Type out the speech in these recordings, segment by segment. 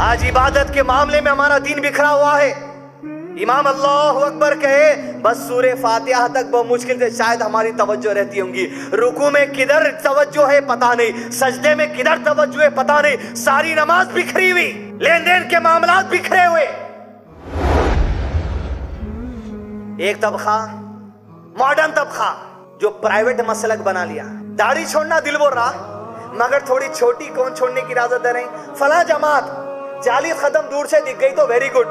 आज इबादत के मामले में हमारा दीन बिखरा हुआ है। इमाम अल्लाह अकबर कहे बस सूरे फातिहा तक बहुत मुश्किल से शायद हमारी तवज्जो रहती होंगी। रुकू में किधर तवज्जो है पता नहीं, सजदे में किधर तवज्जो है पता नहीं। सारी नमाज बिखरी हुई, लेन देन के मामलात बिखरे हुए। एक तबका मॉडर्न तबका जो प्राइवेट मसलक बना लिया, दाढ़ी छोड़ना दिल बोल रहा मगर थोड़ी छोटी कौन छोड़ने की इजाजत दे रहे हैं। फला जमात 40 कदम दूर से दिख गई तो वेरी गुड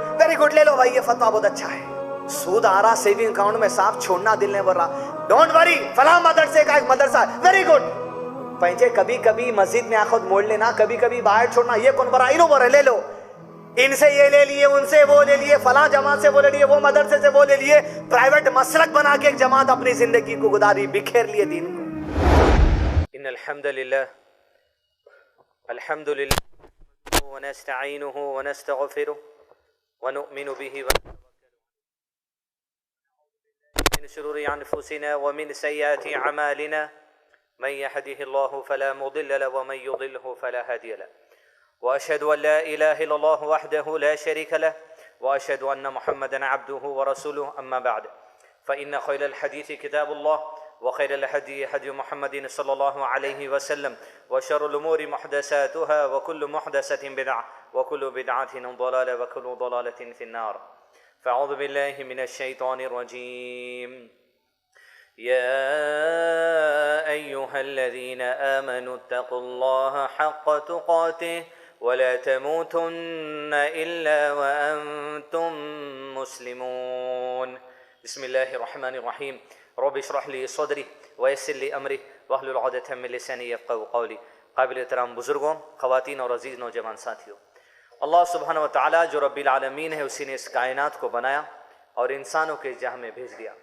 ले लो भाई, ये फतवा बहुत अच्छा है। सूद आ रहा सेविंग अकाउंट में, साफ छोड़ना दिल नहीं बोल रहा। डोंट वरी, फला मदरसे का एक मदरसा वेरी गुड। पंजे कभी कभी मस्जिद में आंखों मोड़ लेना, कभी कभी बाहर छोड़ना, ये कौन बरा इनो बोल ले लो। इनसे ये ले लिए, उनसे वो ले लिए, फला जमात से वो ले लिए, वो मदरसे से वो ले लिए। प्राइवेट मसलक बना के एक जमात अपनी जिंदगी को गुजारी, बिखेर लिए दीन को। इन्नल हम्दुलिल्लाह अल्हम्दुलिल्लाह वनस्तईनुहु वनस्तगफिरुह वनुमिनु बिहि मिन शुरूरि अनफुसिना व मिन सय्यिआति अमालिना मन यहदिहिल्लाहु फला मुदिल्ल लहु व मन युद्लिलहु फला हादिय लहु व अशहदु अन ला इलाहा इल्लल्लाहु वहदहु ला शरीका लहु व अशहदु अन्न मुहम्मदन अब्दुहु व रसूलुहु अम्मा बअद फ़इन्न खैरल हदीस किताबुल्लाह वखैर हदी हदी मुहम्मदिन सल्लल्लाहु अलैहि वसल्लम वशर्रुल उमूरि मुहदसातुहा वकुल्लु मुहदसतिन बिदअह वकुल्लु बिदअतिन ज़लालह वकुल्लु ज़लालतिन फिन्नार। फ़अऊज़ु बिल्लाहि मिनश शैतानिर रजीम। या अय्युहल्लज़ीना आमनुत्तक़ुल्लाहा हक़्क़ तुक़ातिह वला तमूतुन्ना इल्ला व अंतुम मुस्लिमून। बिस्मिल्लाहिर रहमानिर रहीम। रब्बि इश्रह ली सदरी वयस्सिर ली अमरी वहलुल उक़दतम मिन लिसानी यफ़क़हू क़ौली। काबिल एहतराम बुज़ुर्गों, ख़वातीन और अज़ीज़ नौजवान साथियों, अल्लाह सुब्हानहु व तआला जो रब्बिल आलमीन है, उसी ने इस कायनात को बनाया और इंसानों के जहाँ में भेज दिया।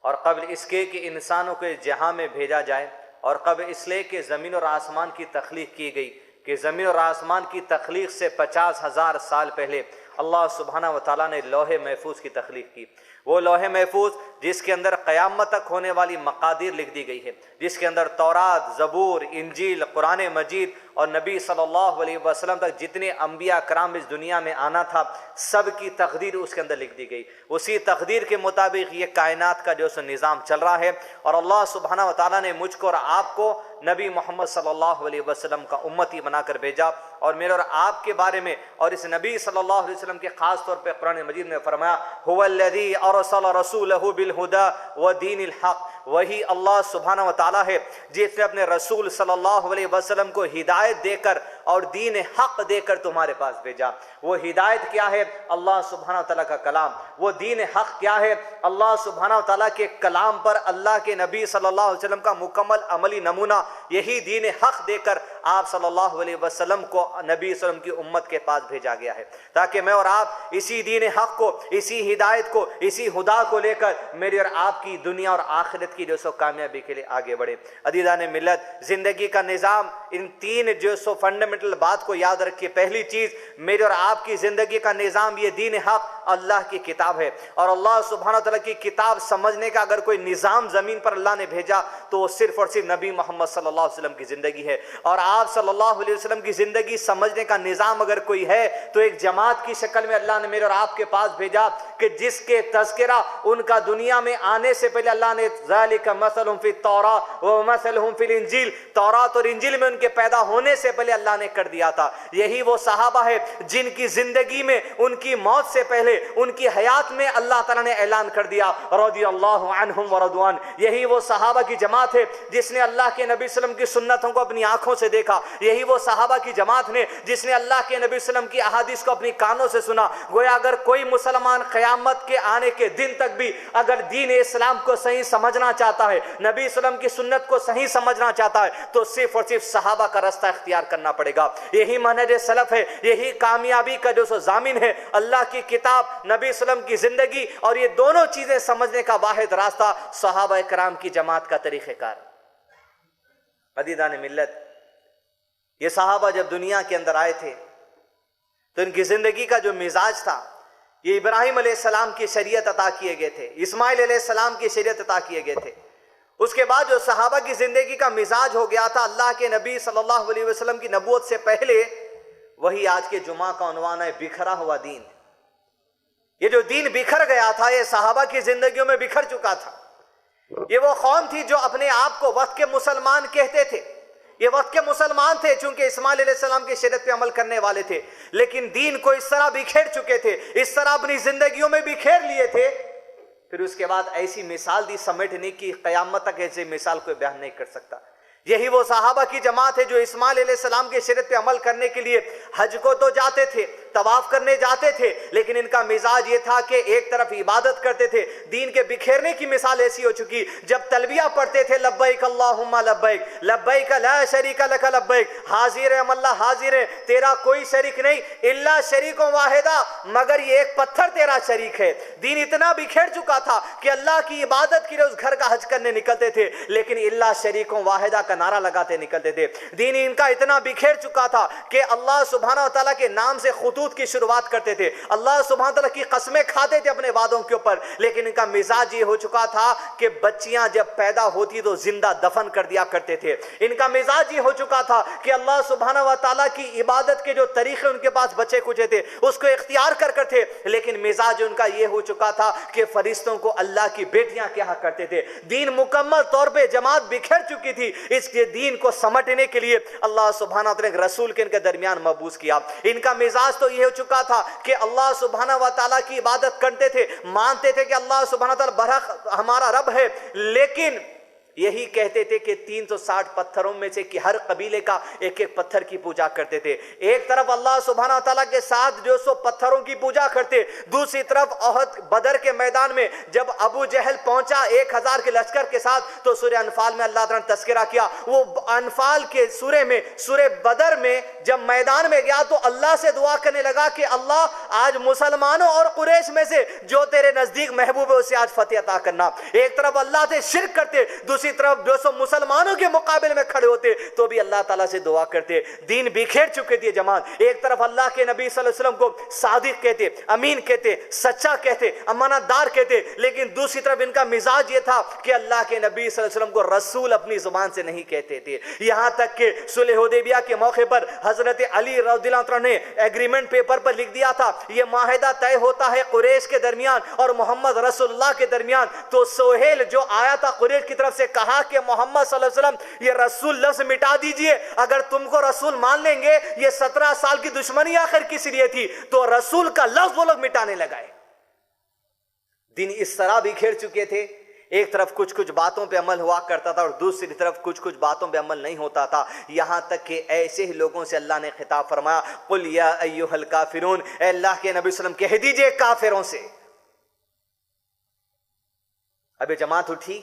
और क़ब्ल इसके कि इंसानों के जहाँ में भेजा जाए और क़ब्ल इसलिए कि ज़मीन और आसमान की तख्लीक़ की गई कि ज़मीन और आसमान की तख्लीक़ से 50,000 साल पहले अल्लाह सुब्हानहु व तआला ने लौहे महफूज की तख्लीक़ की। वो लौहे महफूज जिसके अंदर क़यामत तक होने वाली मक़ादिर लिख दी गई है, जिसके अंदर तौरात, ज़बूर, इंजील, कुरान मजीद और नबी सल्लल्लाहु अलैहि वसल्लम तक जितने अम्बिया कराम इस दुनिया में आना था सब की तकदीर उसके अंदर लिख दी गई। उसी तकदीर के मुताबिक ये कायनात का जो निज़ाम चल रहा है और अल्लाह सुब्हानहु व तआला ने मुझको और आपको नबी मोहम्मद सल्लल्लाहु अलैहि वसल्लम का उम्मती बनाकर भेजा। और मेरे और आपके बारे में और इस नबी सल्लल्लाहु अलैहि वसल्लम के ख़ास तौर पर कुरान मजीद में फरमाया हुवल्लज़ी अरसल रसूलहु बिल हुदा व दीनिल हक़। वही अल्लाह सुब्हानहु व तआला है जिसने अपने रसूल सल्लल्लाहु अलैहि वसल्लम को हिदायत देकर और दीन हक़ देकर तुम्हारे पास भेजा। वो हिदायत क्या है? अल्लाह सुब्हानहु व तआला का कलाम। वो दीन हक़ क्या है? अल्लाह सुब्हानहु व तआला के कलाम पर अल्लाह के नबी सल्लल्लाहु अलैहि वसल्लम का मुकम्मल अमली नमूना। यही दीन हक़ देकर आप सल्लल्लाहु अलैहि वसल्लम को नबी सल्लम की उम्मत के पास भेजा गया है ताकि मैं और आप इसी दीन हक़ को, इसी हिदायत को, इसी हुदा को लेकर मेरी और आपकी दुनिया और आखिरत की जो सो कामयाबी के लिए आगे बढ़े। अदीदान मिल्लत, ज़िंदगी का निज़ाम इन तीन जो सो फंडामेंटल फंडामेंटल बात को याद रखिए। पहली चीज, मेरे और आपकी जिंदगी का निजाम, ये दीन हक अल्लाह की किताब है, और अल्लाह सुब्हानहू तआला की किताब समझने का अगर कोई निजाम जमीन पर अल्लाह ने भेजा तो वो सिर्फ और सिर्फ नबी मोहम्मद सल्लल्लाहु अलैहि वसल्लम की जिंदगी है। और आप सल्लल्लाहु अलैहि वसल्लम की जिंदगी समझने का निजाम अगर कोई है तो एक जमात की शक्ल में अल्लाह ने मेरे और आपके पास भेजा कि जिसके तज़किरा उनका दुनिया में आने से पहले अल्लाह ने ज़ालिका मसलुहुम फित तौरात व मसलुहुम फिल इंजील, तौरात और इंजील में उनके पैदा होने से पहले अल्लाह ने कर दिया था। यही वो सहाबा है जिनकी जिंदगी में उनकी मौत से पहले उनकी हयात में अल्लाह ताला ने ऐलान कर दिया रज़ियल्लाहु अन्हुम व रज़वान। यही वो सहाबा की जमात है जिसने अल्लाह के नबी सल्लम की सुन्नतों को अपनी आंखों से देखा। यही वो सहाबा की जमात ने जिसने अल्लाह के नबी सल्लम की अहादीस को अपनी कानों से सुना। गोया अगर कोई मुसलमान क़यामत के आने के दिन तक भी अगर दीन इस्लाम को सही समझना चाहता है, नबी सल्लम की सुन्नत को सही समझना चाहता है, तो सिर्फ और सिर्फ सहाबा का रास्ता इख्तियार करना पड़ेगा। यही मनहज सलफ है, यही कामयाबी का जो जामिन है, अल्लाह की किताब, नबी सल्लम की जिंदगी, और ये दोनों चीजें समझने का वाहिद रास्ता सहाबा कराम की जमात का तरीक़ेकार। अदीदान मिल्लत, ये सहाबा जब दुनिया के अंदर आए थे तो इनकी जिंदगी का जो मिजाज था, ये इब्राहिम अलैहिस्सलाम की शरीयत अता किए गए थे, इस्माइल अलैहिस्सलाम की शरीयत अता किए गए थे। उसके बाद जो सहाबा की जिंदगी का मिजाज हो गया था अल्लाह के नबी सल्लल्लाहु अलैहि वसल्लम की नबूवत से पहले, वही आज के जुमा का उन्वान है, बिखरा हुआ दीन। ये जो दीन बिखर गया था, ये सहाबा की जिंदगियों में बिखर चुका था। ये वो कौम थी जो अपने आप को वक्त के मुसलमान कहते थे, ये वक्त के मुसलमान थे चूंकि इस्माइल अलैहिस्सलाम की शरीयत पे अमल करने वाले थे, लेकिन दीन को इस तरह बिखेर चुके थे, इस तरह अपनी जिंदगियों में बिखेर लिए थे। फिर उसके बाद ऐसी मिसाल दी समेटने की, क़यामत तक ऐसी मिसाल कोई बयान नहीं कर सकता। यही वो सहाबा की जमात है जो इस्माइल अलैहिस्सलाम की शरीयत पे अमल करने के लिए हज को तो जाते थे, तवाफ करने जाते थे, लेकिन इनका मिजाज ये था कि एक तरफ इबादत करते थे। दीन के बिखेरने की मिसाल ऐसी हो चुकी, जब तलबिया पढ़ते थे लब्बैक अल्लाहुम्मा लब्बैक, लब्बैक ला शरीका लक लब्बैक, हाजिर है अल्लाह हाजिर है, तेरा कोई शरीक नहीं, इल्ला शरीकों वाहिदा, मगर ये एक पत्थर तेरा शरीक है। दीन इतना बिखेर चुका था कि अल्लाह की इबादत के लिए उस घर का हज करने निकलते थे, लेकिन इल्ला शरीकों वाहिदा का नारा लगाते निकलते थे। दीन इनका इतना बिखेर चुका था कि अल्लाह सुब्हानहू तआला के नाम से खुतूत की शुरुआत करते थे, अल्लाह सुब्हानहू तआला की कसमें खाते थे अपने वादों के ऊपर, लेकिन इनका मिजाज ये हो चुका था कि बच्चियां जब पैदा होती तो जिंदा दफन कर दिया करते थे। इनका मिजाज ये हो चुका था कि अल्लाह सुब्हानहू तआला की इबादत के जो तरीके उनके पास बचे कुचे थे उसको इख्तियार कर थे, लेकिन मिजाज उनका ये हो चुका था कि फरिश्तों को अल्लाह की बेटियां कहा करते थे। दीन मुकम्मल तौर पे जमात बिखर चुकी थी। इसके दीन को समटने के लिए अल्लाह सुब्हानहू तआला ने रसूल के इनके दरमियान मबूस किया। इनका मिजाज तो ये हो चुका था कि अल्लाह सुब्हानहू तआला की इबादत करते थे, मानते थे कि अल्लाह सुब्हानहू तआला बरहक हमारा रब है, लेकिन यही कहते थे कि 360 पत्थरों में से कि हर कबीले का एक एक पत्थर की पूजा करते थे। एक तरफ अल्लाह सुब्हानहू तआला के साथ जो सो पत्थरों की पूजा करते, दूसरी तरफ ओहद बदर के मैदान में जब अबू जहल पहुंचा 1000 के लश्कर के साथ, तो सूरह अनफाल में अल्लाह ताला ने तस्करा किया। वो अनफाल के सूरे में, सूरह बदर में जब मैदान में गया तो अल्लाह से दुआ करने लगा कि अल्लाह आज मुसलमानों और कुरैश में से जो तेरे नजदीक महबूब है उसे आज फतेह अता करना। एक तरफ अल्लाह से शिर्क करते, दूसरी तरफ जो सो मुसलमानों के मुकाबले में खड़े होते तो भी अल्लाह ताला से दुआ करते। दीन बिखेर चुके थे जमात। एक तरफ अल्लाह के नबी सल्लल्लाहु अलैहि वसल्लम को सादिक कहते, अमीन कहते, सच्चा कहते, अमानतदार कहते, लेकिन दूसरी तरफ इनका मिजाज ये था कि अल्लाह के नबी सल्लल्लाहु अलैहि वसल्लम को रसूल अपनी जुबान से नहीं कहते थे। यहां तक कि सुलह हुदैबिया के मौके पर हजरत अली रज़ियल्लाहु अन्हु ने एग्रीमेंट पेपर पर लिख दिया था, यह माहिदा तय होता है कुरैश के दरमियान और मोहम्मद रसूलुल्लाह के दरमियान। तो सोहेल जो आया था कुरैश की तरफ से, कहा कि मोहम्मद सल्लल्लाहु अलैहि वसल्लम ये रसूल लफ्ज मिटा दीजिए, अगर तुमको रसूल मान लेंगे, ये 17 साल की दुश्मनी आखिर किस लिए थी, तो रसूल का लफ्ज वो लोग मिटाने लगाए। दिन इस तरह बिखेर चुके थे, एक तरफ कुछ कुछ बातों पे अमल हुआ करता था और दूसरी तरफ कुछ कुछ बातों पे अमल नहीं होता था। यहां तक कि ऐसे ही लोगों से अल्लाह ने खिताब फरमाया, कुल या अय्युहल काफिरून, अल्लाह के नबी सल्लल्लाहु अलैहि वसल्लम कह दीजिए काफिरों से। अब ये जमात उठी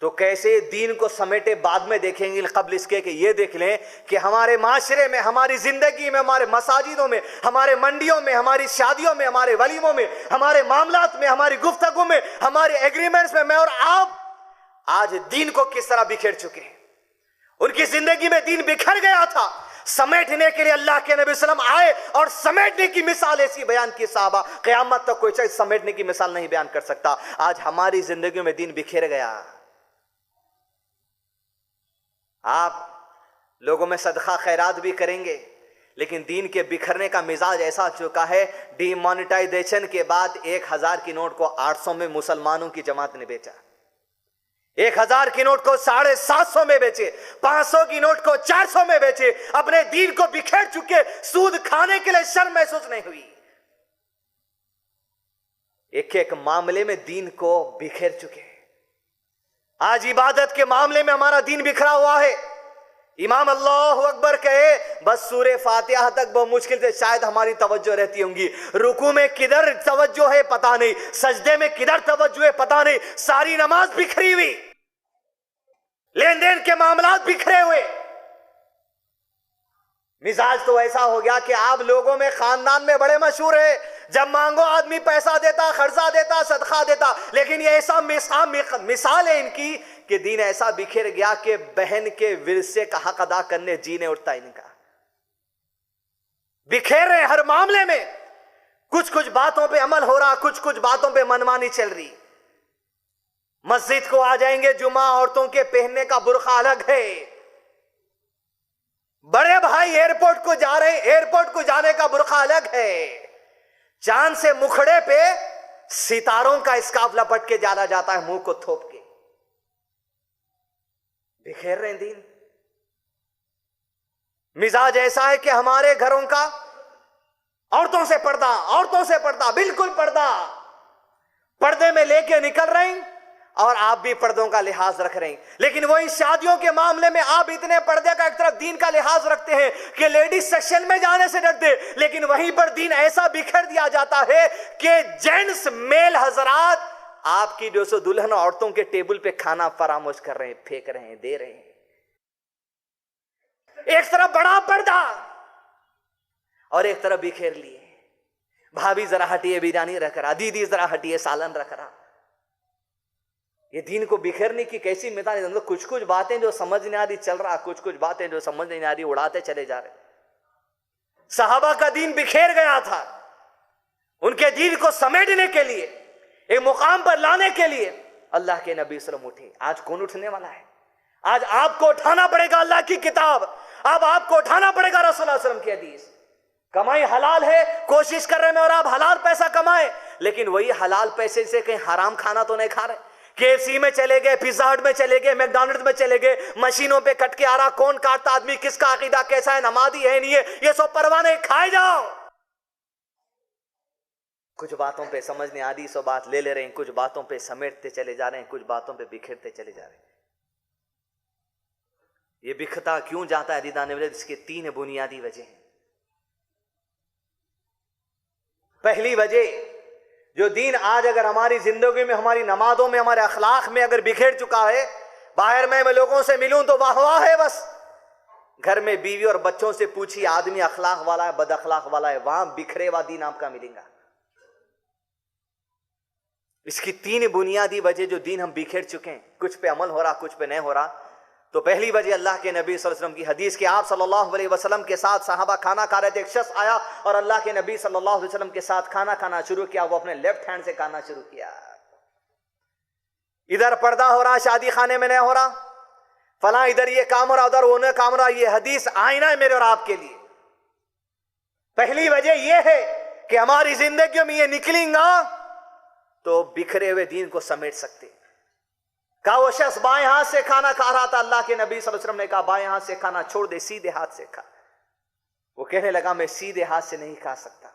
तो कैसे दीन को समेटे बाद में देखेंगे, कबल इसके कि ये देख लें कि हमारे माशरे में, हमारी जिंदगी में, हमारे मसाजिदों में, हमारे मंडियों में, हमारी शादियों में, हमारे वलीमों में, हमारे मामलात में, हमारी गुफ्तगू में, हमारे एग्रीमेंट्स में मैं और आप आज दीन को किस तरह बिखेर चुके हैं। उनकी जिंदगी में दीन बिखर गया था, समेटने के लिए अल्लाह के नबी सल्लम आए और समेटने की मिसाल ऐसी बयान की साहबा, क़यामत तक कोई समेटने की मिसाल नहीं बयान कर सकता। आज हमारी जिंदगी में दीन बिखेर गया। आप लोगों में सदका खैरात भी करेंगे, लेकिन दीन के बिखरने का मिजाज ऐसा चुका है, डिमोनेटाइजेशन के बाद 1000 की नोट को 800 में मुसलमानों की जमात ने बेचा, 1000 की नोट को 750 में बेचे, 500 की नोट को 400 में बेचे। अपने दीन को बिखेर चुके, सूद खाने के लिए शर्म महसूस नहीं हुई। एक एक मामले में दीन को बिखेर चुके। आज इबादत के मामले में हमारा दीन बिखरा हुआ है। इमाम अल्लाहु अकबर कहे, बस सूरे फातिहा तक बहुत मुश्किल से शायद हमारी तवज्जो रहती होंगी। रुकू में किधर तवज्जो है पता नहीं, सजदे में किधर तवज्जो है पता नहीं। सारी नमाज बिखरी हुई, लेन देन के मामलात बिखरे हुए। मिजाज तो ऐसा हो गया कि आप लोगों में, खानदान में बड़े मशहूर है, जब मांगो आदमी पैसा देता, खर्चा देता, सदका देता। लेकिन ये ऐसा मिसाल है इनकी कि दीन ऐसा बिखर गया कि बहन के विरसे का हक अदा करने जी नहीं उठता इनका। बिखेर रहे हर मामले में। कुछ कुछ बातों पे अमल हो रहा, कुछ कुछ बातों पे मनमानी चल रही। मस्जिद को आ जाएंगे, जुमा औरतों के पहनने का बुर्का अलग है। बड़े भाई एयरपोर्ट को जा रहे, एयरपोर्ट को जाने का बुर्का अलग है। चांद से मुखड़े पे सितारों का स्कार्फ लपट के जाना जाता है, मुंह को थोप के। बिखेर रहे दीन। मिजाज ऐसा है कि हमारे घरों का औरतों से पर्दा, औरतों से पर्दा, बिल्कुल पर्दा। पर्दे में लेके निकल रहे हैं और आप भी पर्दों का लिहाज रख रहे हैं। लेकिन वही शादियों के मामले में आप इतने पर्दे का, एक तरफ दीन का लिहाज रखते हैं कि लेडीज सेक्शन में जाने से डरते, लेकिन वहीं पर दीन ऐसा बिखर दिया जाता है कि जेंट्स मेल हजरात आपकी 200 दुल्हन औरतों के टेबल पे खाना फरामोश कर रहे हैं, फेंक रहे हैं, दे रहे हैं। एक तरफ बड़ा पर्दा और एक तरफ बिखेर लिए। भाभी जरा हटिए बिरयानी रख रहा, दीदी जरा हटिए सालन रख रहा। ये दीन को बिखेरने की कैसी मिसाल है। कुछ कुछ बातें जो समझ नहीं आ रही चल रहा, कुछ कुछ बातें जो समझ नहीं आ रही उड़ाते चले जा रहे। सहाबा का दीन बिखेर गया था। उनके दीन को समेटने के लिए, एक मुकाम पर लाने के लिए अल्लाह के नबी सल्लल्लाहु अलैहि वसल्लम उठे। आज कौन उठने वाला है? आज आपको उठाना पड़ेगा अल्लाह की किताब। अब आपको उठाना पड़ेगा रसूलुल्लाह सल्लल्लाहु अलैहि वसल्लम की हदीस। कमाई हलाल है, कोशिश कर रहे हैं और आप हलाल पैसा कमाए, लेकिन वही हलाल पैसे से कहीं हराम खाना तो नहीं खा रहे। KFC में चले गए, पिज्जा हट में चले गए, मैकडॉनल्ड्स में चले गए, मशीनों पे कट के आ रहा, कौन काटता, आदमी किसका अकीदा कैसा है, नमाजी है नहीं है, ये सब परवाह नहीं, खाए जाओ। कुछ बातों पे समझ नहीं आ रही, सो बात ले ले रहे हैं, कुछ बातों पे समेटते चले जा रहे हैं, कुछ बातों पे बिखरते चले जा रहे हैं। ये बिखरता क्यों जाता है दीदाने वाले? इसके 3 बुनियादी वजह हैं। पहली वजह, जो दीन आज अगर हमारी जिंदगी में, हमारी नमाजों में, हमारे अखलाक में अगर बिखेर चुका है, बाहर में मैं लोगों से मिलूं तो वाह वाह है बस। घर में बीवी और बच्चों से पूछिए आदमी अखलाक वाला है, बद अखलाक वाला है, वहां बिखरे हुआ दीन आपका मिलेगा। इसकी 3 बुनियादी वजह जो दीन हम बिखेर चुके हैं, कुछ पे अमल हो रहा, कुछ पे नहीं हो रहा। तो पहली वजह अल्लाह के नबी सल्लल्लाहु अलैहि वसल्लम की हदीस के, आप सल्लल्लाहु अलैहि वसल्लम के साथ सहाबा खाना खा रहे थे। एक शख्स आया और अल्लाह के नबी सल्लल्लाहु अलैहि वसल्लम के साथ खाना खाना शुरू किया। वो अपने लेफ्ट हैंड से खाना शुरू किया। इधर पर्दा हो रहा, शादी खाने में नहीं हो रहा, फला इधर ये काम हो रहा, उधर वो नहीं काम हो रहा। ये हदीस आईना है मेरे और आपके लिए। पहली वजह यह है कि हमारी जिंदगी में ये निकलेगा तो बिखरे हुए दीन को समेट सकते। कहा वो शख्स बाएं हाथ से खाना खा रहा था, अल्लाह के नबी सल्लल्लाहु अलैहि वसल्लम ने कहा बाएं हाथ से खाना छोड़ दे, सीधे हाथ से खा। वो कहने लगा मैं सीधे हाथ से नहीं खा सकता।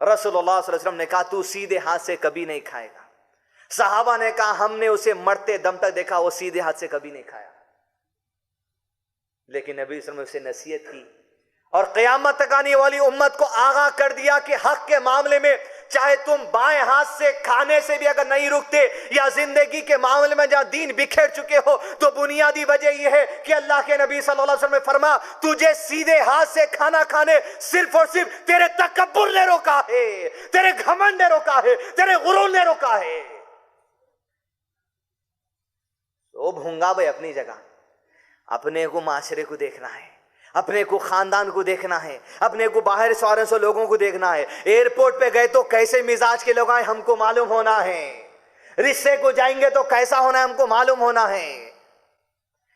रसूलुल्लाह सल्लल्लाहु अलैहि वसल्लम ने कहा तू सीधे हाथ से कभी नहीं खाएगा। सहाबा ने कहा हमने उसे मरते दम तक देखा, वो सीधे हाथ से कभी नहीं खाया। लेकिन नबी सल्लल्लाहु अलैहि वसल्लम ने नसीहत की और क़यामत तक आने वाली उम्मत को आगाह कर दिया कि हक के मामले में चाहे तुम बाएं हाथ से खाने से भी अगर नहीं रुकते, या जिंदगी के मामले में जहां दीन बिखेर चुके हो, तो बुनियादी वजह यह है कि अल्लाह के नबी सल्लल्लाहु अलैहि वसल्लम ने फरमा तुझे सीधे हाथ से खाना खाने सिर्फ और सिर्फ तेरे तकब्बुर ने रोका है, तेरे घमंड ने रोका है, तेरे गुरूर ने रोका है। तो भूंगा भाई अपनी जगह, अपने को माशरे को देखना है। अपने को खानदान को देखना है, अपने को बाहर 100 लोगों को देखना है। एयरपोर्ट पे गए तो कैसे मिजाज के लोग आए हमको मालूम होना है। रिश्ते को जाएंगे तो कैसा होना है हमको मालूम होना है।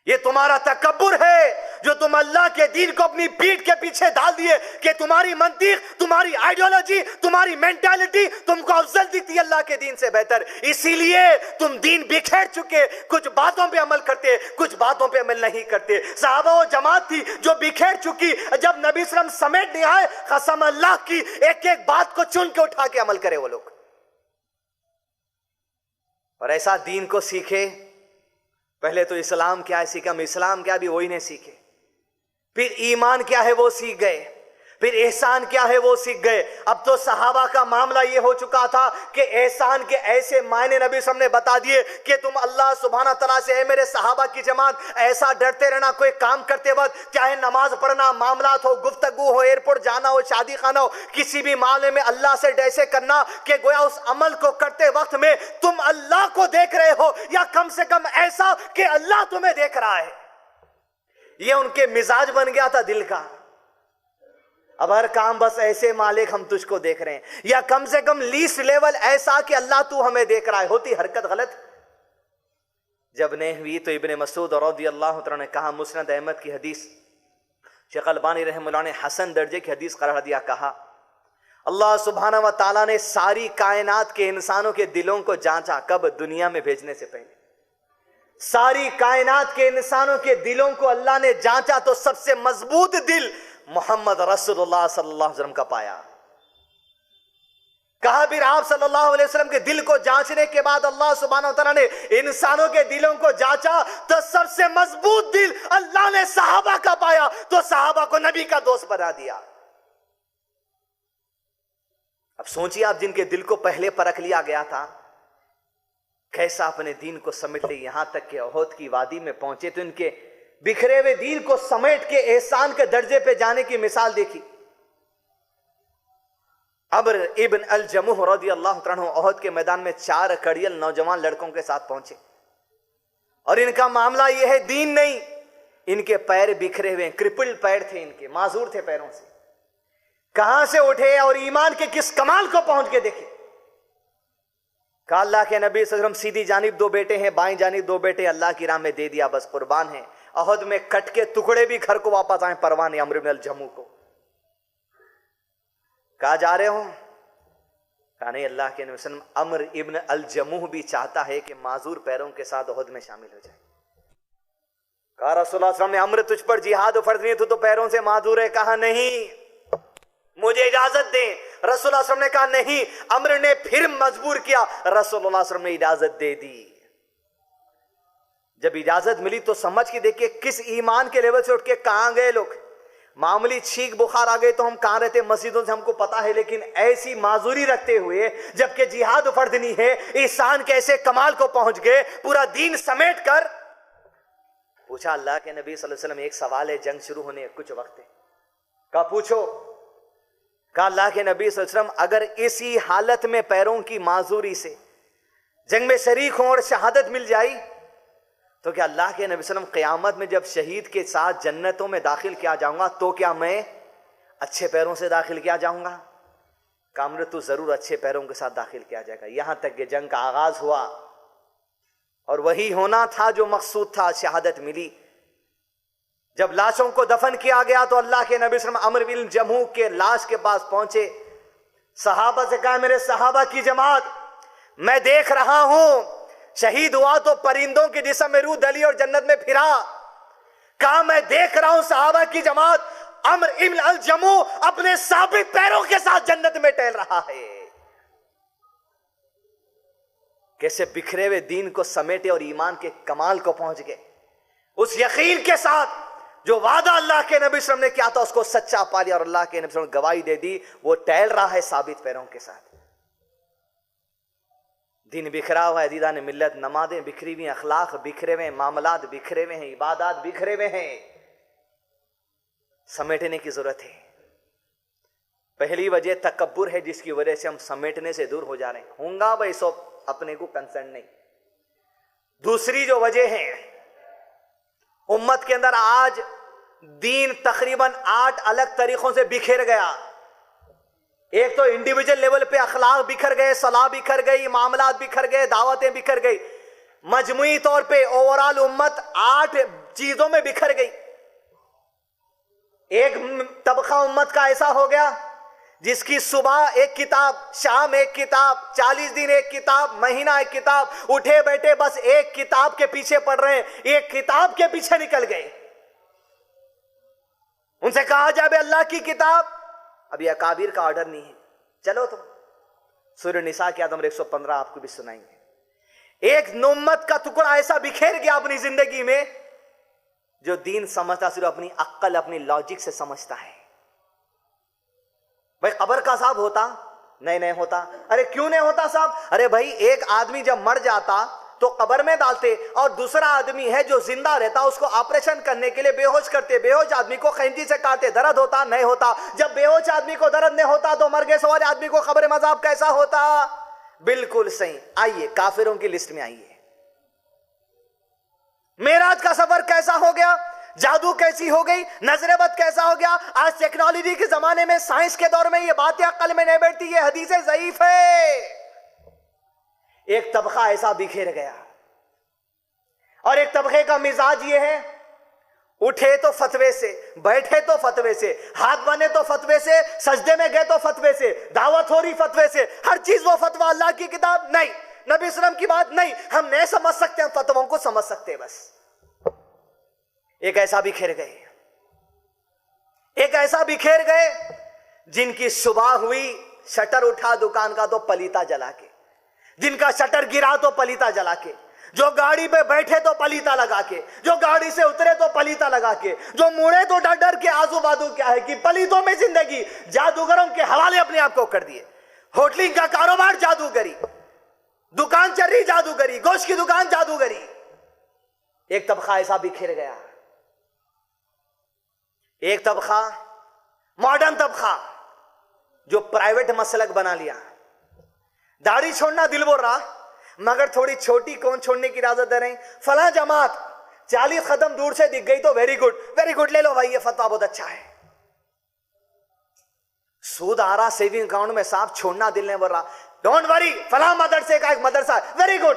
ये तुम्हारा तकब्बुर है जो तुम अल्लाह के दीन को अपनी पीठ के पीछे डाल दिए कि तुम्हारी मंतीक, तुम्हारी आइडियोलॉजी, तुम्हारी मेंटालिटी तुमको अफजल दिखती अल्लाह के दीन से बेहतर। इसीलिए तुम दीन बिखेर चुके, कुछ बातों पे अमल करते, कुछ बातों पे अमल नहीं करते। सहाबा वो जमात थी जो बिखेर चुकी, जब नबी सल्लम समेट नहीं आए, कसम अल्लाह की एक एक बात को चुन के उठा के अमल करे वो लोग। और ऐसा दीन को सीखे। पहले तो इस्लाम क्या है सीखा, हम इस्लाम क्या भी वही नहीं सीखे। फिर ईमान क्या है वो सीख गए, फिर एहसान क्या है वो सीख गए। अब तो सहाबा का मामला ये हो चुका था कि एहसान के ऐसे मायने नबी साहब ने बता दिए कि तुम अल्लाह सुब्हाना तआला से, मेरे सहाबा की जमात, ऐसा डरते रहना कोई काम करते वक्त, चाहे नमाज पढ़ना, मामलात हो, गुफ्तगू हो, एयरपोर्ट जाना हो, शादी खाना हो, किसी भी मामले में अल्लाह से ऐसे करना कि गोया उस अमल को करते वक्त में तुम अल्लाह को देख रहे हो, या कम से कम ऐसा कि अल्लाह तुम्हें देख रहा है। ये उनके मिजाज बन गया था दिल का। अब हर काम बस ऐसे मालिक हम तुझको देख रहे हैं, या कम से कम लीस्ट लेवल ऐसा कि अल्लाह तू हमें देख रहा है। होती हरकत गलत जब नहीं हुई तो इब्ने मसूद रज़ियल्लाहु तआला ने कहा, मुस्नद अहमद की हदीस, शेख अलबानी रहमतुल्लाह ने हसन दर्जे की हदीस करार दिया, कहा अल्लाह सुब्हाना व तआला ने सारी कायनात के इंसानों के दिलों को जांचा। कब? दुनिया में भेजने से पहले सारी कायनात के इंसानों के दिलों को अल्लाह ने जांचा तो सबसे मजबूत दिल मोहम्मद रसूलुल्लाह सल्लल्लाहु अलैहि वसल्लम का पाया। कहा फिर आप सल्लल्लाहु अलैहि वसल्लम के दिल को जांचने के बाद अल्लाह सुब्हानहू व तआला ने इंसानों के दिलों को जांचा तो सबसे मजबूत दिल अल्लाह ने सहाबा का पाया, तो सहाबा को नबी का दोस्त बना दिया। अब सोचिए आप, जिनके दिल को पहले परख लिया गया था, कैसा अपने दीन को समेट ले, यहां तक कि ओहद की वादी में पहुंचे तो इनके बिखरे हुए दीन को समेट के एहसान के दर्जे पे जाने की मिसाल देखी। अब्र इब्न अल जमुह रज़ियल्लाहु तआला अन्हु ओहद के मैदान में 4 कड़ियल नौजवान लड़कों के साथ पहुंचे, और इनका मामला यह है, दीन नहीं, इनके पैर बिखरे हुए, क्रिपल्ड पैर थे इनके, माजूर थे पैरों से। कहां से उठे और ईमान के किस कमाल को पहुंच के देखे। कहा अल्लाह के नबी सल्लल्लाहु अलैहि वसल्लम, सीधी जानिब 2 बेटे हैं, बाईं जानिब 2 बेटे, अल्लाह की राह में दे दिया, बस कुर्बान है। अहद में कट के टुकड़े भी घर को वापस आए, परवाह नहीं अम्र इब्न अल जमू को। कहा जा रहे हो? कहा नहीं, अल्लाह के नबी सल्लल्लाहु अलैहि वसल्लम, अम्र इब्न अल जमूह भी चाहता है कि माजूर पैरों के साथ अहद में शामिल हो जाए। कहा रसूलुल्लाह सल्लल्लाहु अलैहि वसल्लम ने, अम्र तुझ पर जिहाद फर्ज नहीं, तू तो पैरों से माजूर है। कहा नहीं, मुझे इजाजत दें। रसूलुल्लाह सल्लल्लाहु अलैहि वसल्लम ने कहा नहीं। अम्र ने फिर मजबूर किया, रसूलुल्लाह सल्लल्लाहु अलैहि वसल्लम ने इजाजत दे दी। जब इजाजत मिली तो समझ के देखिए किस ईमान के लेवल से उठ के कहां गए लोग। मामूली छींक बुखार आ गए तो हम कहां रहते, मस्जिदों से हमको पता है, लेकिन ऐसी माजूरी रखते हुए जबकि जिहाद फर्ज नहीं है, इंसान कैसे कमाल को पहुंच गए, पूरा दीन समेट कर। पूछा अल्लाह के नबी सल्लल्लाहु अलैहि वसल्लम, एक सवाल है, जंग शुरू होने कुछ वक्त है। कहा पूछो। कहा अल्लाह के नबी सल्लल्लाहु अलैहि वसल्लम, अगर इसी हालत में पैरों की माजूरी से जंग में शरीक हो और शहादत मिल जाई तो क्या अल्लाह के नबी सल्लल्लाहु अलैहि वसल्लम क़यामत में जब शहीद के साथ जन्नतों में दाखिल किया जाऊंगा तो क्या मैं अच्छे पैरों से दाखिल किया जाऊंगा? कामरे तो जरूर अच्छे पैरों के साथ दाखिल किया जाएगा। यहां तक कि जंग का आगाज हुआ और वही होना था जो मकसूद था, शहादत मिली। जब लाशों को दफन किया गया तो अल्लाह के नबी सल्लल्लाहु अलैहि वसल्लम अम्र बिन जमूह के लाश के पास पहुंचे, सहाबा से कहा, मेरे सहाबा की जमात, मैं देख रहा हूं शहीद हुआ तो परिंदों के जिस्म में रूह डली और जन्नत में फिरा। कहा मैं देख रहा हूं सहाबा की जमात, अम्र इब्न अल जमूह अपने साबित पैरों के साथ जन्नत में टहल रहा है। कैसे बिखरे हुए दीन को समेटे और ईमान के कमाल को पहुंच गए, उस यकीन के साथ जो वादा अल्लाह के नबी सल्लल्लाहु अलैहि वसल्लम ने किया था उसको सच्चा पा लिया और अल्लाह के नबी सल्लल्लाहु अलैहि वसल्लम गवाही दे दी, वो टहल रहा है साबित पैरों के साथ। दिन बिखरा हुआ है, दीदान मिल्लत, नमाजें बिखरी हुई, अखलाक बिखरे हुए, मामलात बिखरे हुए हैं, इबादत बिखरे हुए हैं, समेटने की जरूरत है। पहली वजह तकब्बुर है जिसकी वजह से हम समेटने से दूर हो जा रहे हैं, होगा भाई सब अपने को कंसर्न नहीं। दूसरी जो वजह है, उम्मत के अंदर आज दीन तकरीबन 8 अलग तरीकों से बिखर गया। एक तो इंडिविजुअल लेवल पे अखलाक बिखर गए, सलाह बिखर गई, मामलात बिखर गए, दावतें बिखर गई। मजमुई तौर पे ओवरऑल उम्मत 8 चीजों में बिखर गई। एक तबका उम्मत का ऐसा हो गया जिसकी सुबह एक किताब, शाम एक किताब, 40 दिन एक किताब, महीना एक किताब, उठे बैठे बस एक किताब के पीछे पड़ रहे हैं, एक किताब के पीछे निकल गए। उनसे कहा जाए अल्लाह की किताब, अभी अकाबिर का ऑर्डर नहीं है, चलो तुम सूरह निसा के आयत नंबर 115 आपको भी सुनाएंगे। एक उम्मत का टुकड़ा ऐसा बिखेर गया अपनी जिंदगी में जो दीन समझता सिर्फ अपनी अक्ल, अपनी लॉजिक से समझता है। भाई कब्र का अज़ाब होता? नहीं होता। अरे क्यों नहीं होता साहब? अरे भाई एक आदमी जब मर जाता तो कब्र में डालते और दूसरा आदमी है जो जिंदा रहता उसको ऑपरेशन करने के लिए बेहोश करते, बेहोश आदमी को खैंची से काटते, दर्द होता? नहीं होता। जब बेहोश आदमी को दर्द नहीं होता तो मर गए सवार आदमी को कब्र में अज़ाब कैसा होता? बिल्कुल सही। आइए काफिरों की लिस्ट में आइए। मेराज का सफर कैसा हो गया? जादू कैसी हो गई? नजरेबद कैसा हो गया? आज टेक्नोलॉजी के जमाने में, साइंस के दौर में ये बातें अक्ल में नहीं बैठती, ये हदीसें ज़ईफ है। एक तबका ऐसा बिखेर गया और एक तबके का मिजाज ये है, उठे तो फतवे से, बैठे तो फतवे से, हाथ बने तो फतवे से, सजदे में गए तो फतवे से, दावत हो रही फतवे से, हर चीज वो फतवा। अल्लाह की किताब नहीं, नबी सल्लम की बात नहीं, हम नहीं समझ सकते, हम फतवों को समझ सकते हैं बस। एक ऐसा बिखेर गए, एक ऐसा बिखेर गए जिनकी सुबह हुई, शटर उठा दुकान का तो पलीता जला के, जिनका शटर गिरा तो पलीता जला के, जो गाड़ी पे बैठे तो पलीता लगा के, जो गाड़ी से उतरे तो पलीता लगा के, जो मुड़े तो डर डर के आजू बाजू क्या है कि पलीतों में जिंदगी। जादूगरों के हवाले अपने आप को कर दिए। होटलिंग का कारोबार जादूगरी, दुकान चल रही जादूगरी, गोश्त की दुकान जादूगरी। एक तबका ऐसा बिखर गया। एक तबका मॉडर्न तबका जो प्राइवेट मसलक बना लिया। दाढ़ी छोड़ना दिल बोल रहा मगर थोड़ी छोटी कौन छोड़ने की इजाजत दे रहे हैं? फला जमात 40 कदम दूर से दिख गई तो वेरी गुड, वेरी गुड, ले लो भाई ये फतवा बहुत अच्छा है। सूद आ रहा सेविंग अकाउंट में, साहब छोड़ना दिल नहीं बोल रहा, डोंट वरी, फला मदरसे का एक मदरसा, वेरी गुड।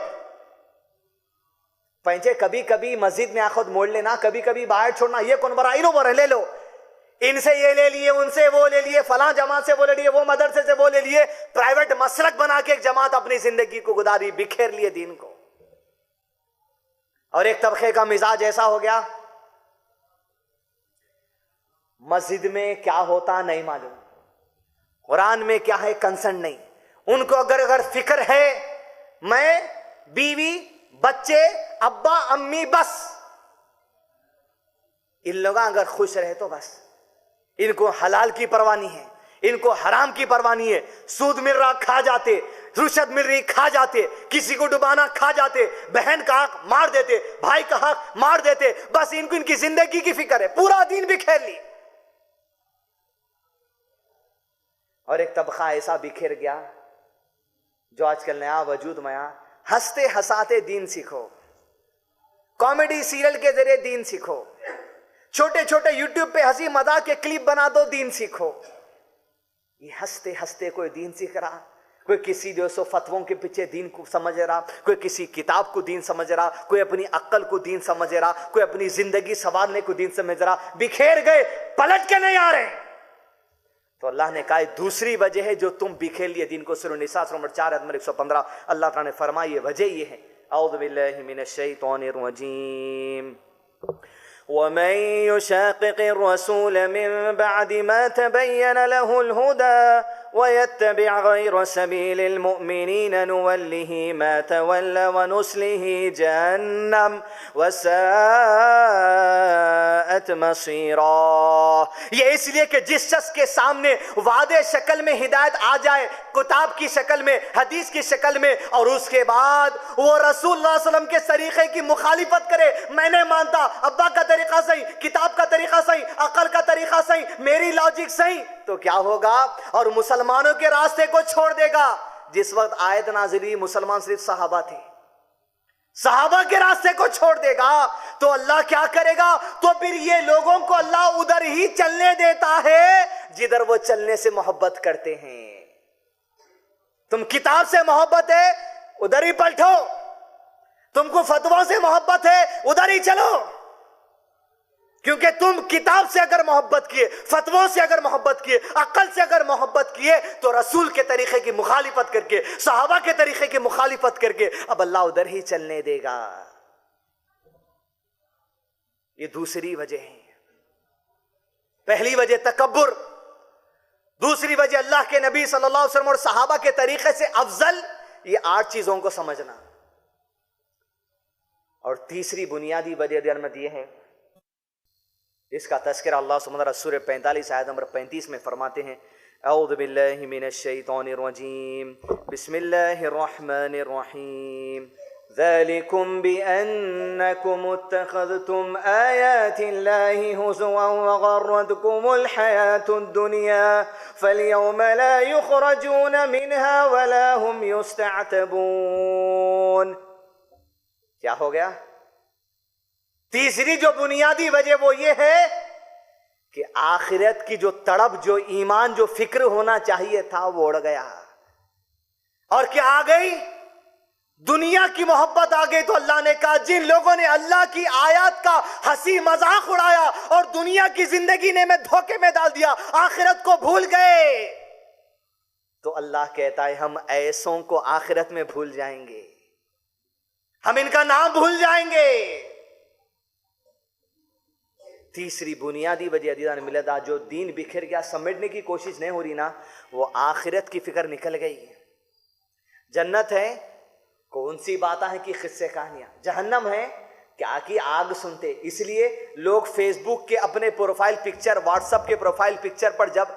पंचे कभी कभी मस्जिद में आखुद मोड़ लेना, कभी कभी बाहर छोड़ना, ये कौन बरा, इनो बोल ले लो, इनसे ये ले लिए, उनसे वो ले लिए, फला जमात से वो ले लिए, वो मदरसे से वो ले लिए, प्राइवेट मसलक बना के एक जमात अपनी जिंदगी को गुजारी, बिखेर लिए दीन को। और एक तबके का मिजाज ऐसा हो गया, मस्जिद में क्या होता नहीं मालूम, कुरान में क्या है कंसर्न नहीं, उनको अगर फिक्र है मैं, बीवी, बच्चे, अब्बा अम्मी, बस इन लोग अगर खुश रहे तो बस। इनको हलाल की परवाह नहीं है, इनको हराम की परवाह नहीं है। सूद मिल रहा खा जाते, रुशत मिल रही खा जाते, किसी को डुबाना खा जाते, बहन का हक मार देते, भाई का हक मार देते, बस इनको इनकी जिंदगी की फिक्र है। पूरा दिन बिखेर ली। और एक तबका ऐसा बिखेर गया जो आजकल नया वजूद में आया, हंसते हंसाते दीन सीखो, कॉमेडी सीरियल के जरिए दीन सीखो, छोटे छोटे यूट्यूब पे हंसी मजाक के क्लिप बना दो, दीन सीखो। ये हंसते हंसते कोई दीन सीख रहा, कोई किसी जो सो फतवों के पीछे दीन को समझ रहा, कोई किसी किताब को दीन समझ रहा, कोई अपनी अक्ल को दीन समझ रहा, कोई अपनी जिंदगी संवारने को दीन समझ रहा। बिखेर गए, पलट के नहीं आ रहे। तो अल्लाह ने कहा दूसरी वजह है जो तुम बिखेर लिए दीन को। सूरह निसा 4 आयत 115 अल्लाह ताला ने फरमाई ये वजह ये है, औज़ु बिल्लाहि मिनश शैतानिर रजीम, वमन युशाक़िक़िर रसूल मिन बअदि मा तबय्यन लहुल हुदा वयत्तबि' गैर सबीलिल मुअमिनीन नुवल्लिहि मा तवल्ला वनुस्लिहि जहन्नम वसाअत मसीरा। ये इसलिए कि जिस शख्स के सामने वादे शक्ल में हिदायत आ जाए, किताब की शक्ल में, हदीस की शक्ल में, और उसके बाद वो रसूल सल्लल्लाहु अलैहि वसल्लम के तरीके की मुखालिफत करे, मैं नहीं मानता, अब्बा का तरीका सही, किताब का तरीका सही, अकल का तरीका सही, मेरी लॉजिक सही, तो क्या होगा? और मुसलमानों के रास्ते को छोड़ देगा। जिस वक्त आयत नाज़िल हुई मुसलमान सिर्फ सहाबा थे, सहाबा के रास्ते को छोड़ देगा तो अल्लाह क्या करेगा? तो फिर ये लोगों को अल्लाह उधर ही चलने देता है जिधर वो चलने से मोहब्बत करते हैं। तुम किताब से मोहब्बत है, उधर ही पलटो। तुमको फतवा से मोहब्बत है, उधर ही चलो। क्योंकि तुम किताब से अगर मोहब्बत किए, फतवों से अगर मोहब्बत किए, अक्ल से अगर मोहब्बत किए, तो रसूल के तरीके की मुखालिफत करके, सहाबा के तरीके की मुखालिफत करके अब अल्लाह उधर ही चलने देगा। ये दूसरी वजह है। पहली वजह तकब्बुर, दूसरी वजह अल्लाह के नबी सल्लल्लाहु अलैहि वसल्लम और सहाबा के तरीके से अफजल। ये 8 चीजों को समझना। और तीसरी बुनियादी वजह ध्यान में दिए हैं, इसका तज़किरा अल्लाह सुब्हानहू व तआला सूरह 45 आयत नंबर 35 में फरमाते हैं, औज़ु बिल्लाहि मिनश शैतानिर रजीम, बिस्मिल्लाहिर रहमानिर रहीम, ज़ालिकुम बिअन्नकुम इत्तख़ज़्तुम आयातिल्लाहि हुज़ुवन व गर्रतकुमुल हयातुद दुनिया फ़लयौमा ला युख़रजून मिन्हा व ला हुम युस्तअतबून। क्या हो गया? तीसरी जो बुनियादी वजह वो ये है कि आखिरत की जो तड़प, जो ईमान, जो फिक्र होना चाहिए था वो उड़ गया। और क्या आ गई? दुनिया की मोहब्बत आ गई। तो अल्लाह ने कहा जिन लोगों ने अल्लाह की आयत का हंसी मजाक उड़ाया और दुनिया की जिंदगी ने में धोखे में डाल दिया, आखिरत को भूल गए, तो अल्लाह कहता है हम ऐसों को आखिरत में भूल जाएंगे, हम इनका नाम भूल जाएंगे। तीसरी बुनियादी वजह दीदान मिलदा, जो दीन बिखर गया, समेटने की कोशिश नहीं हो रही ना, वो आखिरत की फिक्र निकल गई। जन्नत है, कौन सी बातें हैं कि किस्से कहानियां। जहन्नम है, क्या की आग सुनते। इसलिए लोग फेसबुक के अपने प्रोफाइल पिक्चर, व्हाट्सएप के प्रोफाइल पिक्चर पर जब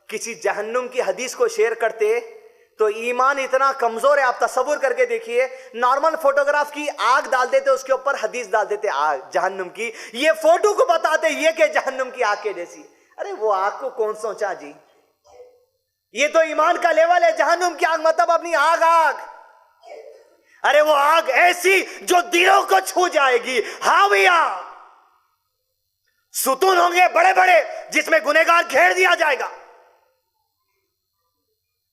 किसी जहन्नुम की हदीस को शेयर करते तो ईमान इतना कमजोर है। आप तसव्वुर करके देखिए, नॉर्मल फोटोग्राफ की आग डाल देते, उसके ऊपर हदीस डाल देते आग जहन्नुम की, ये फोटो को बताते ये कि जहन्नुम की आग के जैसी। अरे वो आग को कौन सोचा जी? ये तो ईमान का लेवल है। जहन्नुम की आग मतलब अपनी आग। अरे वो आग ऐसी जो दिलों को छू जाएगी। हाविया, सुतून होंगे बड़े बड़े जिसमें गुनहगार घेर दिया जाएगा।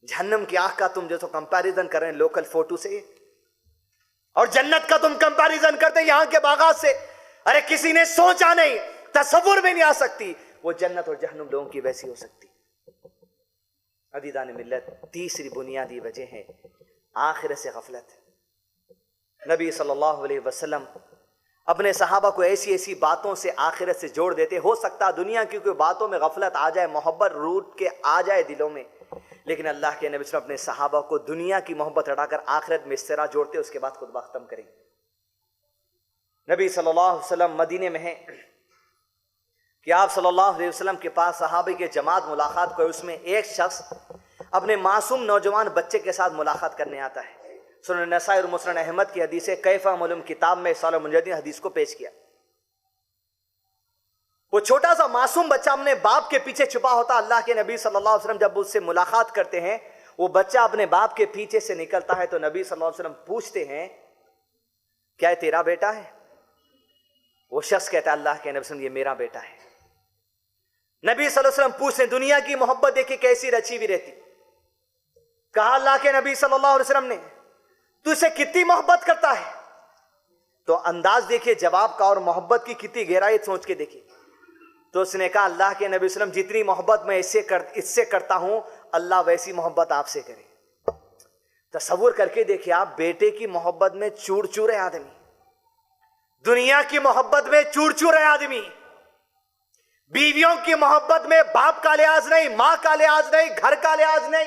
जहन्नम की आग का तुम जो कंपैरिजन कर रहे हैं लोकल फोटो से, और जन्नत का तुम कंपैरिजन करते हैं यहां के बागात से। अरे किसी ने सोचा नहीं, तसव्वुर में नहीं आ सकती वो जन्नत और जहन्नुम लोगों की वैसी हो सकती। अदीदान मिल्लत, तीसरी बुनियादी वजह है आखिरत से गफलत। नबी सल्लल्लाहु अलैहि वसल्लम अपने सहाबा को ऐसी ऐसी बातों से आखिरत से जोड़ देते। हो सकता दुनिया की कोई बातों में गफलत आ जाए, मोहब्बत रूट के आ जाए दिलों में, लेकिन अल्लाह के नबी अपने सहाबा को दुनिया की मोहब्बत हटाकर आखिरत में इस तरह जोड़ते, उसके बाद खुतबा खत्म करें। नबी सल्लल्लाहु अलैहि वसल्लम मदीने में हैं कि आप सल्लल्लाहु अलैहि वसल्लम के पास सहाबे के जमात मुलाकात को, उसमें एक शख्स अपने मासूम नौजवान बच्चे के साथ मुलाकात करने आता है। सुनन नसाई और मुस्नद अहमद की हदीस है, कैफा मालूम किताब में साल मुजद्दिद हदीस को पेश किया। वो छोटा सा मासूम बच्चा अपने बाप के पीछे छुपा होता। अल्लाह के नबी सल्लल्लाहु अलैहि वसल्लम जब उससे मुलाकात करते हैं, वो बच्चा अपने बाप के पीछे से निकलता है, तो नबी सल्लल्लाहु अलैहि वसल्लम पूछते हैं क्या ये तेरा बेटा है? वो शख्स कहता है अल्लाह के नबी सल्लल्लाहु अलैहि वसल्लम ये मेरा बेटा है। नबी सल्लल्लाहु अलैहि वसल्लम पूछते दुनिया की मोहब्बत देखिए कैसी रची हुई रहती। कहा अल्लाह के नबी सल्लल्लाहु अलैहि वसल्लम ने तू इसे कितनी मोहब्बत करता है? तो अंदाज देखिए जवाब का और मोहब्बत की कितनी गहराई सोच के देखिए। तो उसने कहा अल्लाह के नबी सल्लल्लाहु अलैहि वसल्लम जितनी मोहब्बत मैं इससे करता हूं, अल्लाह वैसी मोहब्बत आपसे करे। तसव्वुर करके देखिए आप, बेटे की मोहब्बत में चूर चूर है आदमी, दुनिया की मोहब्बत में चूर चूर है आदमी, बीवियों की मोहब्बत में बाप का लिहाज नहीं, मां का लिहाज नहीं, घर का लिहाज नहीं,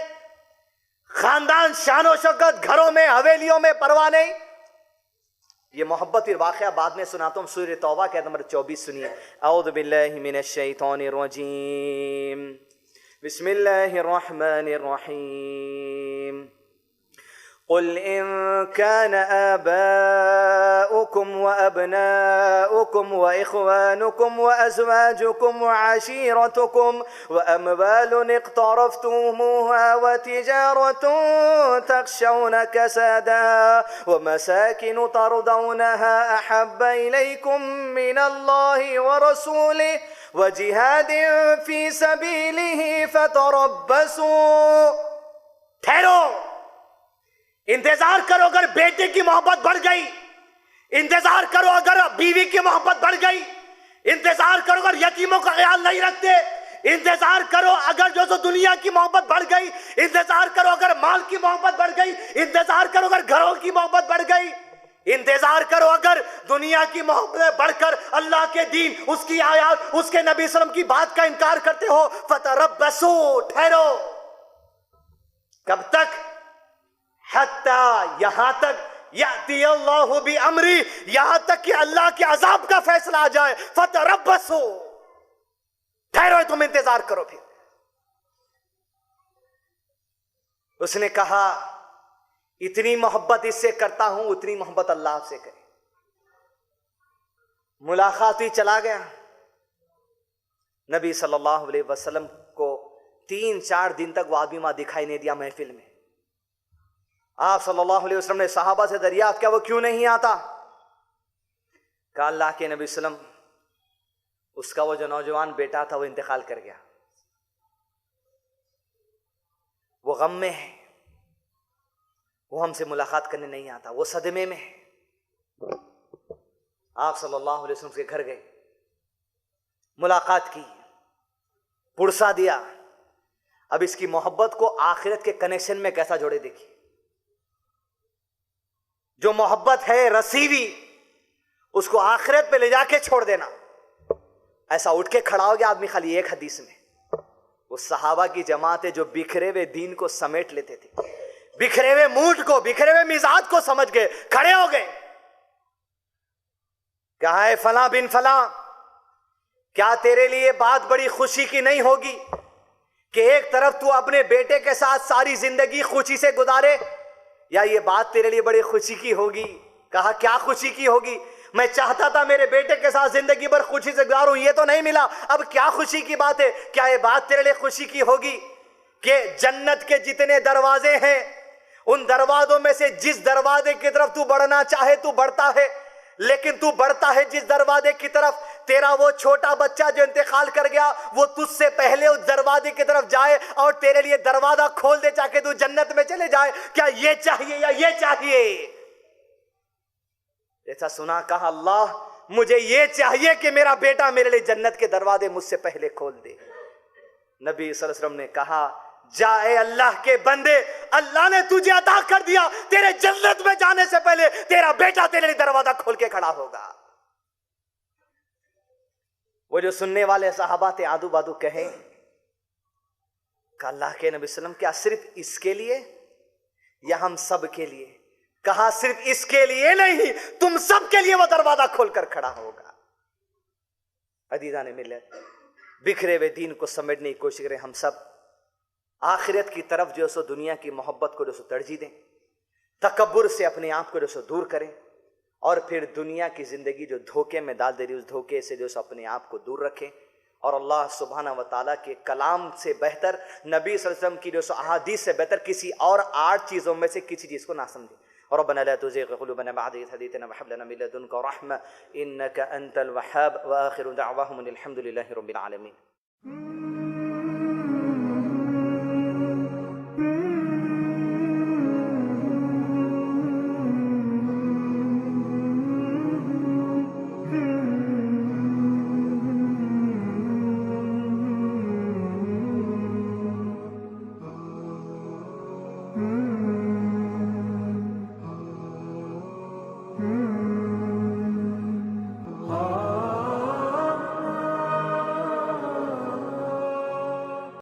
खानदान शानो शौकत, घरों में हवेलियों में परवाह नहीं। ये मोहब्बत फिर वाक़या बाद में सुनाता हूं। सूरह तौबा के नंबर 24 सुनिए। औज़ु बिल्लाहि मिनश शैतानिर रजीम, बिस्मिल्लाहिर रहमानिर रहीम। कुल इन कान आबाउकुम व अबनाउकुम व इख्वानुकुम व अज़वाजुकुम व आशीरतुकुम व अमवालुन इक़्तरफ़्तुमूहा व तिजारतुन तख़शौन कसदा व मसाकिन तरदौनहा अहब्ब इलैकुम मिनल्लाहि व रसूलिहि व जिहादिन फ़ी सबीलिहि फ़तरब्बसू। ठहरो, इंतजार करो अगर बेटे की मोहब्बत बढ़ गई, इंतजार करो अगर बीवी की मोहब्बत बढ़ गई, इंतजार करो अगर यतीमों का ख्याल नहीं रखते, इंतजार करो अगर जो दुनिया की मोहब्बत बढ़ गई, इंतजार करो अगर माल की मोहब्बत बढ़ गई, इंतजार करो अगर घरों की मोहब्बत बढ़ गई, इंतजार करो अगर दुनिया की मोहब्बत बढ़कर अल्लाह के दीन, उसकी आयत, उसके नबी सल्लल्लाहु अलैहि वसल्लम की बात का इनकार करते हो, फतरब्बसू, ठहरो। कब तक? हत्ता, यहां तक, याती अल्लाहु बि अमरी, यहां तक कि अल्लाह के अजाब का फैसला आ जाए। फतरब्बसू, ठहरो, तुम इंतजार करो। फिर उसने कहा इतनी मोहब्बत इससे करता हूं उतनी मोहब्बत अल्लाह से करे। मुलाकात ही चला गया। नबी सल्लल्लाहु अलैहि वसल्लम को 3-4 दिन तक वो आदमी वहां दिखाई नहीं दिया महफिल में। आप सल्लल्लाहु अलैहि वसल्लम ने सहाबा से दरियाफ्त किया वो क्यों नहीं आता? कहा अल्लाह के नबी सल्लम, उसका वो जो नौजवान बेटा था वो इंतकाल कर गया, वो गम में है, वो हमसे मुलाकात करने नहीं आता, वो सदमे में है। आप सल्लल्लाहु अलैहि वसल्लम के घर गए, मुलाकात की, पुरसा दिया। अब इसकी मोहब्बत को आखिरत के कनेक्शन में कैसा जोड़े देखिए। जो मोहब्बत है रसीवी, उसको आखिरत पे ले जाके छोड़ देना। ऐसा उठ के खड़ा हो गया आदमी खाली एक हदीस में। वो सहाबा की जमातें जो बिखरे हुए दीन को समेट लेते थे, बिखरे हुए मूड को, बिखरे हुए मिजाज को समझ गए, खड़े हो गए। कहा है फला बिन फला, क्या तेरे लिए बात बड़ी खुशी की नहीं होगी कि एक तरफ तू अपने बेटे के साथ सारी जिंदगी खुशी से गुजारे, या ये बात तेरे लिए बड़ी खुशी की होगी? कहा क्या खुशी की होगी? मैं चाहता था मेरे बेटे के साथ जिंदगी भर खुशी से गुजारूं, ये तो नहीं मिला, अब क्या खुशी की बात है? क्या ये बात तेरे लिए खुशी की होगी कि जन्नत के जितने दरवाजे हैं, उन दरवाजों में से जिस दरवाजे की तरफ तू बढ़ना चाहे तू बढ़ता है, लेकिन तू बढ़ता है जिस दरवाजे की तरफ, तेरा वो छोटा बच्चा जो इंतकाल कर गया वो तुझसे पहले उस दरवाजे की तरफ जाए और तेरे लिए दरवाजा खोल दे जाके तू जन्नत में चले जाए। क्या ये चाहिए या ये चाहिए? ऐसा सुना, कहा अल्लाह मुझे ये चाहिए कि मेरा बेटा मेरे लिए जन्नत के दरवाजे मुझसे पहले खोल दे। नबी सल्लल्लाहु अलैहि वसल्लम ने कहा जाए अल्लाह के बंदे, अल्लाह ने तुझे अता कर दिया, तेरे जन्नत में जाने से पहले तेरा बेटा तेरे लिए दरवाजा खोल के खड़ा होगा। वो जो सुनने वाले सहाबा थे आदू बादू कहे, अल्लाह के नबी सल्लम क्या सिर्फ इसके लिए या हम सब के लिए? कहा सिर्फ इसके लिए नहीं, तुम सब के लिए वो दरवाजा खोलकर खड़ा होगा। अदीदा ने मिले बिखरे हुए दीन को समेटने की कोशिश करें। हम सब आखिरत की तरफ जो सो दुनिया की मोहब्बत को जो सो तरजीह दें, तकब्बुर से अपने आप को जो सो दूर करें, और फिर दुनिया की जिंदगी जो धोखे में डाल दे रही उस धोखे से जो सो अपने आप को दूर रखें, और अल्लाह सुब्हाना व तआला के कलाम से बेहतर, नबी सल्लल्लाहु अलैहि वसल्लम की जो सो अहादीस से बेहतर किसी और 8 चीज़ों में से किसी चीज़ को ना समझें। और रब्बना ला तुज़िग़ क़ुलूबना बअद इज़ हदयतना व हब लना मिन लदुनका रहमह इन्नका अंतल वहाब व आखिरु दअवाहुम अनिल हम्दुलिल्लाहि रब्बिल आलमीन।